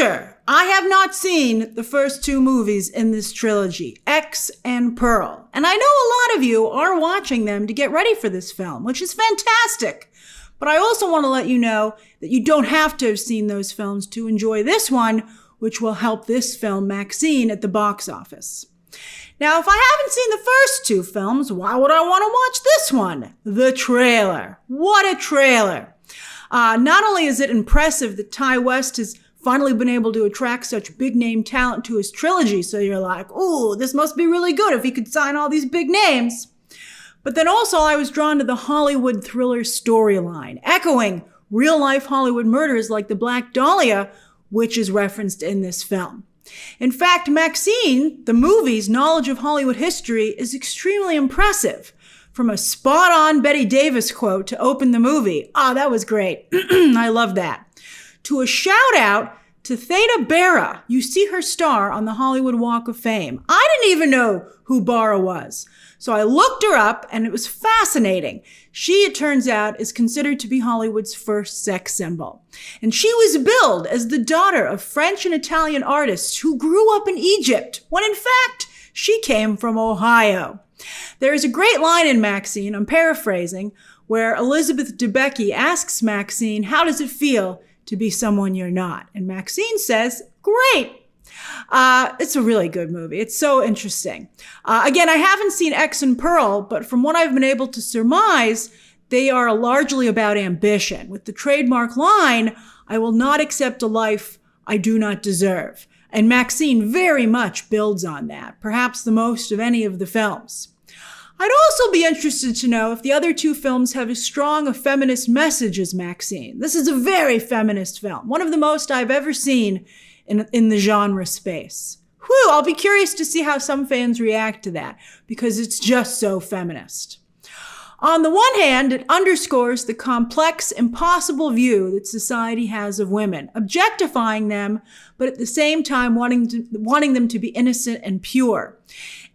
disclosure, I have not seen the first two movies in this trilogy, X and Pearl. And I know a lot of you are watching them to get ready for this film, which is fantastic. But I also want to let you know that you don't have to have seen those films to enjoy this one, which will help this film, Maxxine, at the box office. Now, if I haven't seen the first two films, why would I want to watch this one? The trailer. What a trailer. Not only is it impressive that Ty West has finally been able to attract such big-name talent to his trilogy, so you're like, ooh, this must be really good if he could sign all these big names. But then also I was drawn to the Hollywood thriller storyline, echoing real-life Hollywood murders like the Black Dahlia, which is referenced in this film. In fact, Maxxine, the movie's knowledge of Hollywood history is extremely impressive. From a spot-on Betty Davis quote to open the movie, that was great. I love that. To a shout-out to Theda Bara. You see her star on the Hollywood Walk of Fame. I didn't even know who Bara was. So I looked her up, and it was fascinating. She, it turns out, is considered to be Hollywood's first sex symbol. And she was billed as the daughter of French and Italian artists who grew up in Egypt, when in fact, she came from Ohio. There is a great line in Maxxine, I'm paraphrasing, where Elizabeth Debicki asks Maxxine, how does it feel to be someone you're not? And Maxxine says, great. It's a really good movie. It's so interesting. Again, I haven't seen X and Pearl, but from what I've been able to surmise, they are largely about ambition. With the trademark line, I will not accept a life I do not deserve. And Maxxine very much builds on that, perhaps the most of any of the films. I'd also be interested to know if the other two films have as strong a feminist message as Maxxine. This is a very feminist film, one of the most I've ever seen in the genre space. Whew, I'll be curious to see how some fans react to that, because it's just so feminist. On the one hand, it underscores the complex, impossible view that society has of women, objectifying them, but at the same time wanting them to be innocent and pure.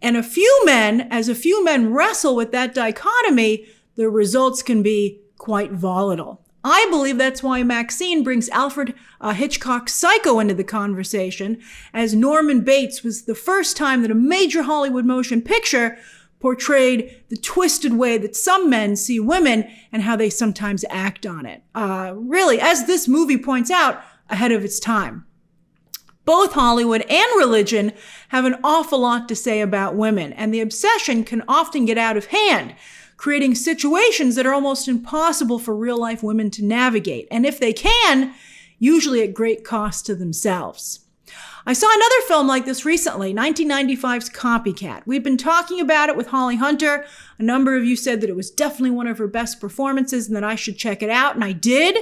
And as a few men wrestle with that dichotomy, the results can be quite volatile. I believe that's why Maxxine brings Alfred Hitchcock's Psycho into the conversation, as Norman Bates was the first time that a major Hollywood motion picture portrayed the twisted way that some men see women and how they sometimes act on it. Really, as this movie points out, ahead of its time. Both Hollywood and religion have an awful lot to say about women, and the obsession can often get out of hand, creating situations that are almost impossible for real-life women to navigate. And if they can, usually at great cost to themselves. I saw another film like this recently, 1995's Copycat. We've been talking about it with Holly Hunter. A number of you said that it was definitely one of her best performances and that I should check it out, and I did.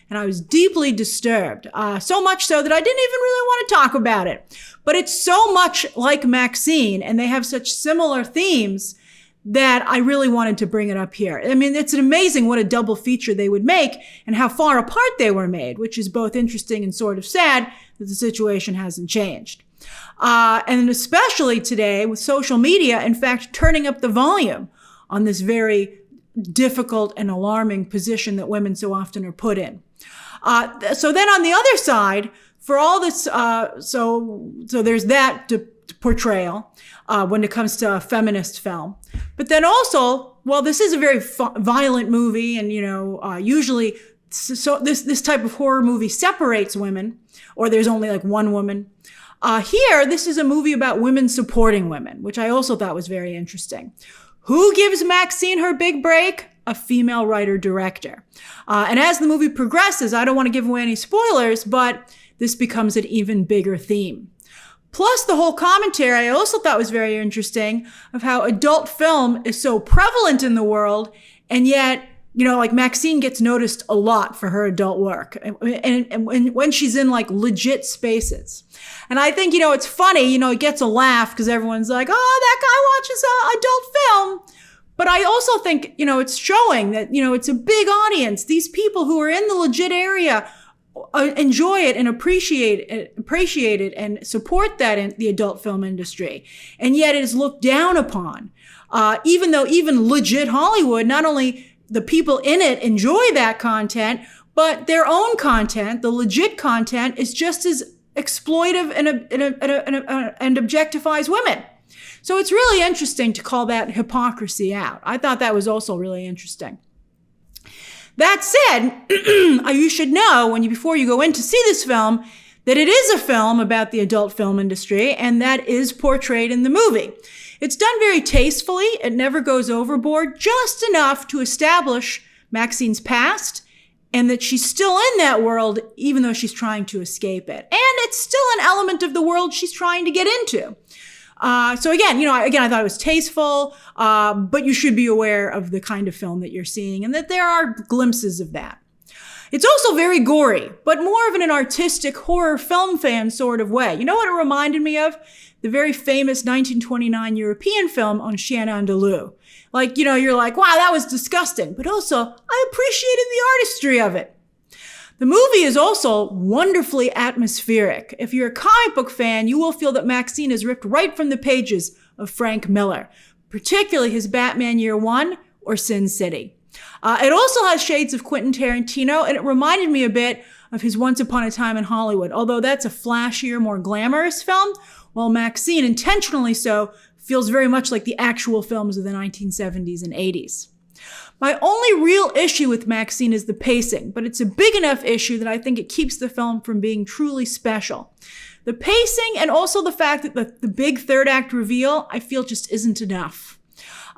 And I was deeply disturbed, so much so that I didn't even really want to talk about it. But it's so much like Maxxine, and they have such similar themes that I really wanted to bring it up here. I mean, it's amazing what a double feature they would make and how far apart they were made, which is both interesting and sort of sad that the situation hasn't changed. And especially today with social media, in fact, turning up the volume on this very difficult and alarming position that women so often are put in. So then on the other side, for all this, so there's that portrayal when it comes to a feminist film. But then also, well, this is a very violent movie, and usually, so this type of horror movie separates women, or there's only like one woman. Here, this is a movie about women supporting women, which I also thought was very interesting. Who gives Maxxine her big break? A female writer-director. And as the movie progresses, I don't want to give away any spoilers, but this becomes an even bigger theme. Plus, the whole commentary I also thought was very interesting of how adult film is so prevalent in the world, and yet, like Maxxine gets noticed a lot for her adult work, and when she's in like legit spaces. And I think, it's funny, it gets a laugh because everyone's like, oh, that guy watches adult film. But I also think, it's showing that, it's a big audience. These people who are in the legit area enjoy it and appreciate it and support that in the adult film industry. And yet it is looked down upon. Even though even legit Hollywood, not only the people in it enjoy that content, but their own content, the legit content, is just as exploitive and objectifies women. So it's really interesting to call that hypocrisy out. I thought that was also really interesting. That said, you should know before you go in to see this film that it is a film about the adult film industry, and that is portrayed in the movie. It's done very tastefully. It never goes overboard, just enough to establish Maxine's past and that she's still in that world, even though she's trying to escape it. And it's still an element of the world she's trying to get into. So again, I thought it was tasteful, but you should be aware of the kind of film that you're seeing and that there are glimpses of that. It's also very gory, but more of an artistic horror film fan sort of way. You know what it reminded me of? The very famous 1929 European film on Chien Andalou. You're like, wow, that was disgusting, but also I appreciated the artistry of it. The movie is also wonderfully atmospheric. If you're a comic book fan, you will feel that Maxxine is ripped right from the pages of Frank Miller, particularly his Batman Year One or Sin City. It also has shades of Quentin Tarantino, and it reminded me a bit of his Once Upon a Time in Hollywood, although that's a flashier, more glamorous film, while Maxxine, intentionally so, feels very much like the actual films of the 1970s and 80s. My only real issue with Maxxine is the pacing, but it's a big enough issue that I think it keeps the film from being truly special. The pacing and also the fact that the big third act reveal, I feel just isn't enough.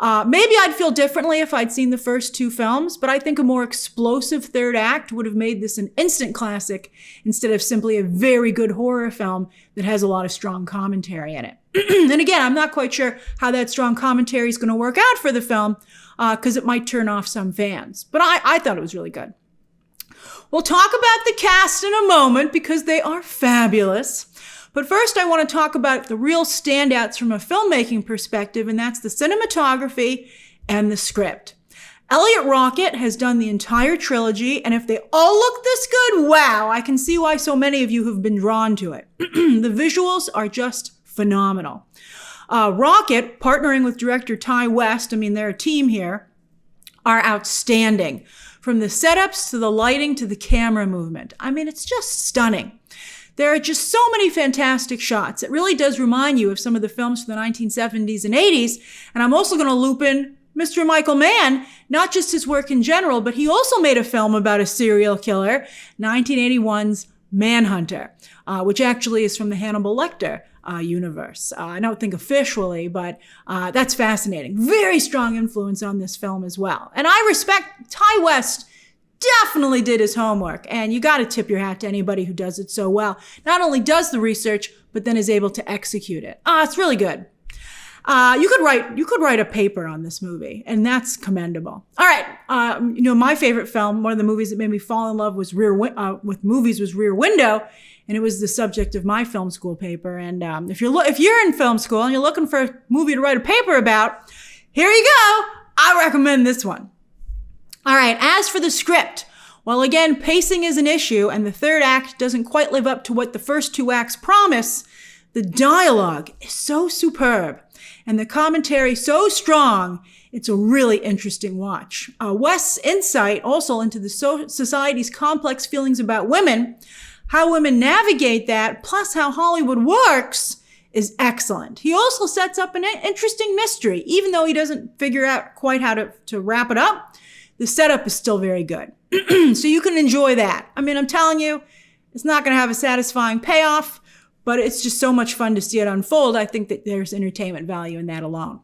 Maybe I'd feel differently if I'd seen the first two films, but I think a more explosive third act would have made this an instant classic instead of simply a very good horror film that has a lot of strong commentary in it. And again, I'm not quite sure how that strong commentary is going to work out for the film, because it might turn off some fans. But I thought it was really good. We'll talk about the cast in a moment because they are fabulous. But first, I want to talk about the real standouts from a filmmaking perspective, and that's the cinematography and the script. Elliot Rocket has done the entire trilogy, and if they all look this good, wow, I can see why so many of you have been drawn to it. The visuals are just phenomenal. Rocket, partnering with director Ty West, they're a team here, are outstanding. From the setups to the lighting to the camera movement. It's just stunning. There are just so many fantastic shots. It really does remind you of some of the films from the 1970s and 80s. And I'm also going to loop in Mr. Michael Mann, not just his work in general, but he also made a film about a serial killer, 1981's Manhunter, which actually is from the Hannibal Lecter universe. I don't think officially, but that's fascinating. Very strong influence on this film as well. And I respect Ty West. Definitely did his homework, and you got to tip your hat to anybody who does it so well. Not only does the research, but then is able to execute it. It's really good. You could write a paper on this movie, and that's commendable. All right, my favorite film, one of the movies that made me fall in love with movies was Rear Window, and it was the subject of my film school paper. And if you're in film school and you're looking for a movie to write a paper about, here you go. I recommend this one. All right, as for the script, well, again, pacing is an issue, and the third act doesn't quite live up to what the first two acts promise. The dialogue is so superb, and the commentary so strong, it's a really interesting watch. West's insight also into the society's complex feelings about women, how women navigate that, plus how Hollywood works, is excellent. He also sets up an interesting mystery, even though he doesn't figure out quite how to wrap it up. The setup is still very good. So you can enjoy that. I'm telling you, it's not going to have a satisfying payoff, but it's just so much fun to see it unfold. I think that there's entertainment value in that alone.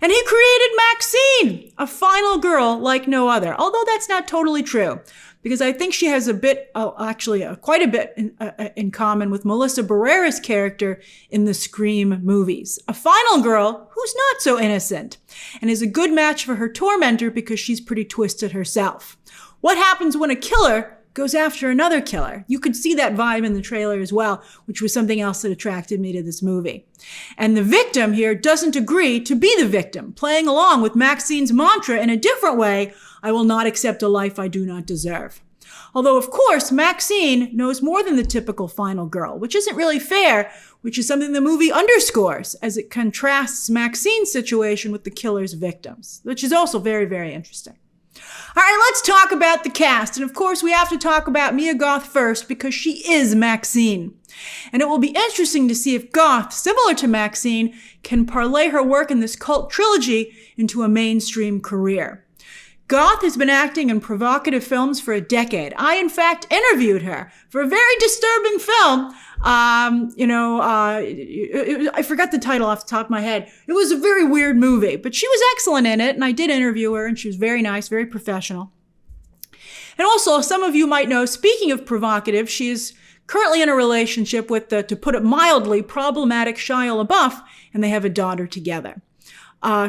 And he created Maxine, a final girl like no other. Although that's not totally true, because I think she has quite a bit in common with Melissa Barrera's character in the Scream movies. A final girl who's not so innocent and is a good match for her tormentor because she's pretty twisted herself. What happens when a killer goes after another killer? You could see that vibe in the trailer as well, which was something else that attracted me to this movie. And the victim here doesn't agree to be the victim, playing along with Maxine's mantra in a different way: I will not accept a life I do not deserve. Although, of course, Maxine knows more than the typical final girl, which isn't really fair, which is something the movie underscores as it contrasts Maxine's situation with the killer's victims, which is also very, very interesting. All right, let's talk about the cast. And of course, we have to talk about Mia Goth first because she is Maxine. And it will be interesting to see if Goth, similar to Maxine, can parlay her work in this cult trilogy into a mainstream career. Goth has been acting in provocative films for a decade. I, in fact, interviewed her for a very disturbing film. I forgot the title off the top of my head. It was a very weird movie, but she was excellent in it, and I did interview her, and she was very nice, very professional. And also, some of you might know, speaking of provocative, she is currently in a relationship with, to put it mildly, problematic Shia LaBeouf, and they have a daughter together.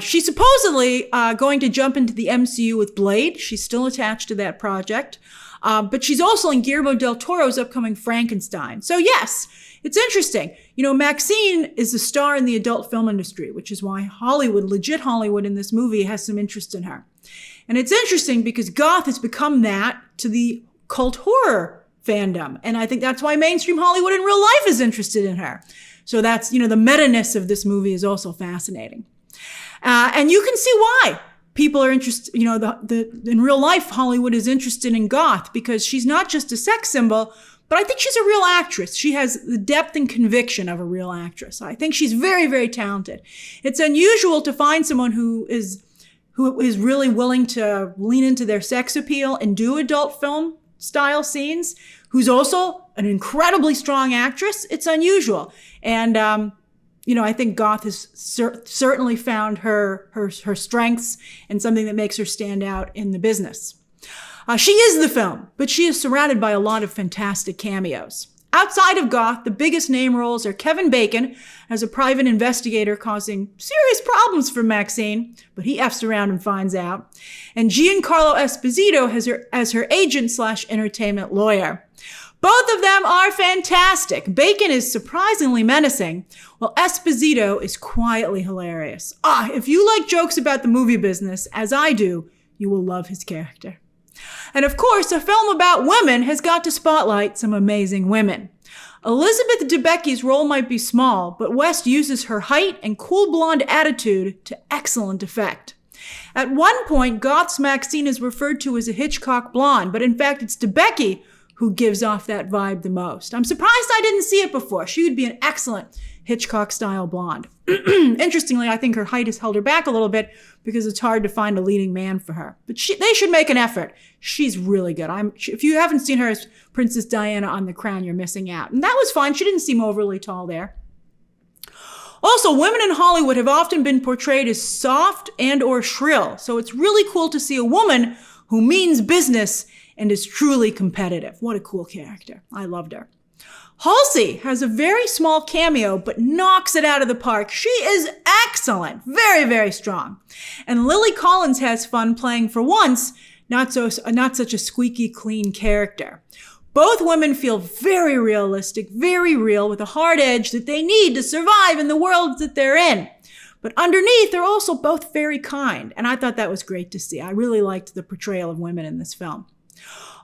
She's supposedly going to jump into the MCU with Blade. She's still attached to that project. But she's also in Guillermo del Toro's upcoming Frankenstein. So yes, it's interesting. You know, Maxine is a star in the adult film industry, which is why Hollywood, legit Hollywood in this movie, has some interest in her. And it's interesting because Goth has become that to the cult horror fandom. And I think that's why mainstream Hollywood in real life is interested in her. So that's, you know, the meta-ness of this movie is also fascinating. And you can see why people are interested, you know, in real life, Hollywood is interested in Goth because she's not just a sex symbol, but I think she's a real actress. She has the depth and conviction of a real actress. I think she's very, very talented. It's unusual to find someone who is really willing to lean into their sex appeal and do adult film style scenes, who's also an incredibly strong actress. It's unusual. And, you know, I think Goth has certainly found her strengths and something that makes her stand out in the business. She is the film, but she is surrounded by a lot of fantastic cameos. Outside of Goth, the biggest name roles are Kevin Bacon as a private investigator causing serious problems for Maxine, but he F's around and finds out, and Giancarlo Esposito as her agent/entertainment lawyer. Both of them are fantastic. Bacon is surprisingly menacing, while Esposito is quietly hilarious. If you like jokes about the movie business, as I do, you will love his character. And of course, a film about women has got to spotlight some amazing women. Elizabeth Debicki's role might be small, but West uses her height and cool blonde attitude to excellent effect. At one point, Goth's Maxine is referred to as a Hitchcock blonde, but in fact, it's Debicki who gives off that vibe the most. I'm surprised I didn't see it before. She would be an excellent Hitchcock-style blonde. Interestingly, I think her height has held her back a little bit because it's hard to find a leading man for her. But they should make an effort. She's really good. If you haven't seen her as Princess Diana on The Crown, you're missing out. And that was fine. She didn't seem overly tall there. Also, women in Hollywood have often been portrayed as soft and or shrill. So it's really cool to see a woman who means business and is truly competitive. What a cool character. I loved her. Halsey has a very small cameo, but knocks it out of the park. She is excellent. Very, very strong. And Lily Collins has fun playing, for once, not such a squeaky clean character. Both women feel very realistic, very real, with a hard edge that they need to survive in the world that they're in. But underneath, they're also both very kind. And I thought that was great to see. I really liked the portrayal of women in this film.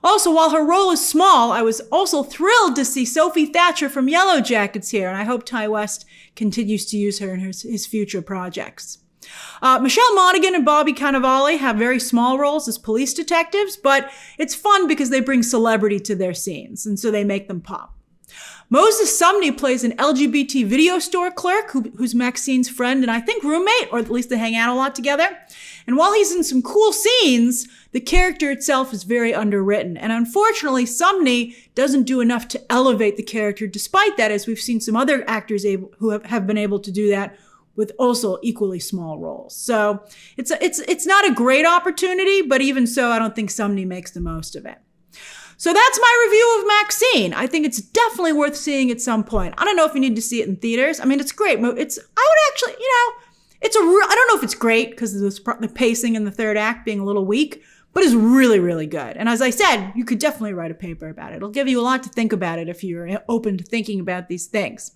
Also, while her role is small, I was also thrilled to see Sophie Thatcher from Yellow Jackets here, and I hope Ty West continues to use her in his future projects. Michelle Monaghan and Bobby Cannavale have very small roles as police detectives, but it's fun because they bring celebrity to their scenes, and so they make them pop. Moses Sumney plays an LGBT video store clerk who's Maxine's friend and I think roommate, or at least they hang out a lot together. And while he's in some cool scenes, the character itself is very underwritten. And unfortunately, Sumney doesn't do enough to elevate the character despite that, as we've seen some other actors who have been able to do that with also equally small roles. So it's not a great opportunity, but even so, I don't think Sumney makes the most of it. So that's my review of Maxine. I think it's definitely worth seeing at some point. I don't know if you need to see it in theaters. I mean, it's great. I don't know if it's great because of the pacing in the third act being a little weak, but it's really, really good. And as I said, you could definitely write a paper about it. It'll give you a lot to think about it if you're open to thinking about these things.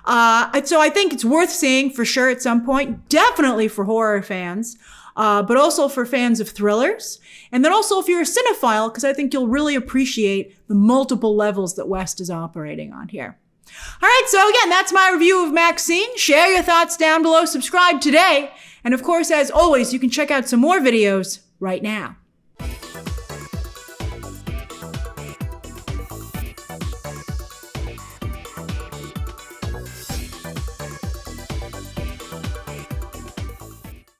So I think it's worth seeing for sure at some point, definitely for horror fans. But also for fans of thrillers. And then also if you're a cinephile, because I think you'll really appreciate the multiple levels that West is operating on here. All right, so again, that's my review of Maxine. Share your thoughts down below, subscribe today. And of course, as always, you can check out some more videos right now. Bye.